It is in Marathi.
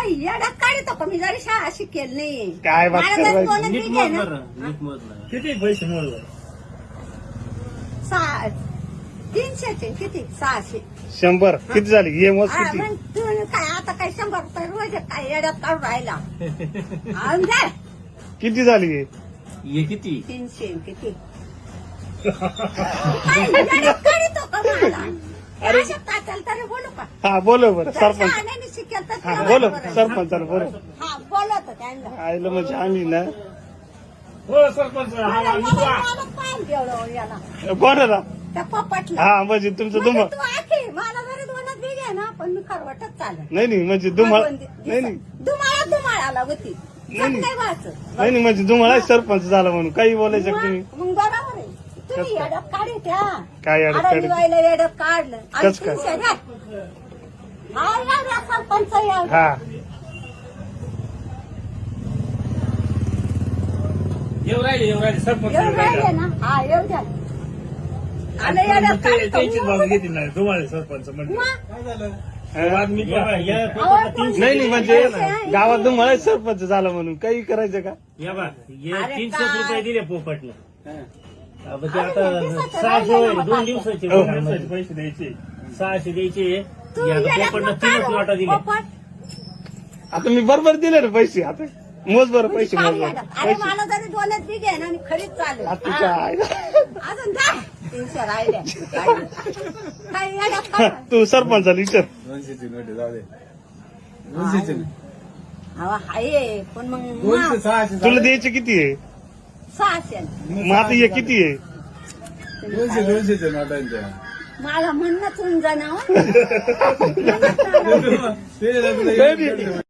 काय येड्यात काढतो का मी जरी शाळा शिकेल नाही काय बात मला जर करायची? बोलत नीट नाही मोज ना बरं, नीट मोज बरं. किती पैसे मोजले? 300चे किती 600 100 किती झाली ये मोज हा, किती मग तू काय आता काय 100 रुपये रोज आहे, काय येड्यात काढून राहिला आणि काय किती झाली हे? हे किती 300 किती काय येड्यात काढतो का मला अशा तात्याला तरी बोलू का हा बोलो बरं सरपंच शहाण्याने शिकेल तर हा तुला बोलो बरोबर आहे. सरपंचाला बोलो हा बोलत त्यांना आईला म्हणजे आम्ही ना हो सरपंच आम्हाला विचारा. मला पाहिजे एवढं याला कोणाला त्या पोपटला हा म्हणजे तुमचं म्हणजे दुमा तू आखे मला जरी दोनच बी घे ना पण मी खरवटच चालेल नाही नाही म्हणजे दुमाळ नाही नाही दुमाळाला होती नाही. काय व्हायचं नाही नाही म्हणजे तुम्हाला सरपंच झाला म्हणून काही बोलायचं का तुम्ही मग बरोबर आहे तुम्ही येड्यात काढी त्या काय येड्यात काढी? दिवाळीला येड्यात काढलं आणि कसं काय? 300 द्या. हा एवढा सरपंच एवढा. हा येऊ राहिले सरपंच येऊ येऊ राहिले राहिले. ना हा येऊ द्या आलं येड्यात काढी त्यांचीच तर बाजू मग- घेतील नाही तुम्हाला सरपंच म्हणजे मग आज मी या बा, या अहो, पोपटला पण 300 नाही नाही म्हणजे आहे. गावात तुम्हाला सरपंच झाला म्हणून काही करायचं का या बा हे अरे 300 काय? रुपये दिले पोपटला अब ते अरे आता दिवसाचं 600 राहिलं होईल, ना 2 दिवसाचे हो. पैसे पैसे द्यायचे 600 द्यायचे तू या येड्यात पोपटला नको 3च काढू. नोटा दिल्या पोपट आता मी बरोबर दिले ना पैसे आता मोज बरं पैसे काय मोज येड्यात? अरे मला जरी दोनच बी घे ना आणि खरीच चालेल तुझ्या हा. आईला अजून द्या 300 राहिले काय येड्यात काढू? तू सरपंचाला विचार 200ची नोट जाऊ दे 200ची अहो, आहे पण मग 200 600 तुला द्यायचे किती आहे 600 मग आता हे किती आहे 200च्या नोटांच्या मला म्हणणं तुम जाणं ते नाही, नाही.